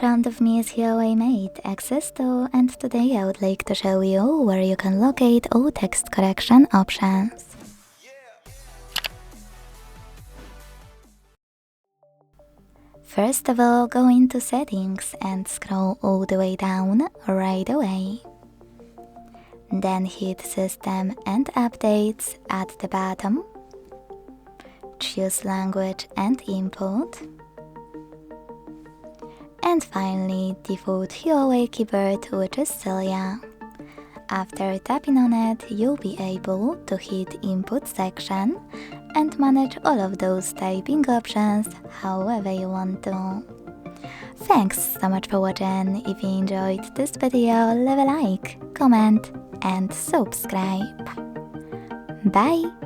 front of me is HUAWEI Mate Xs Enter, and today I would like to show you where you can locate all text correction options. First of all, go into settings and scroll all the way down right away. Then hit System and Updates at the bottom. Choose Language and Input. And finally, default HUAWEI keyboard, which is Celia. After tapping on it, you'll be able to hit Input section and manage all of those typing options however you want to. Thanks so much for watching. If you enjoyed this video, leave a like, comment and subscribe. Bye!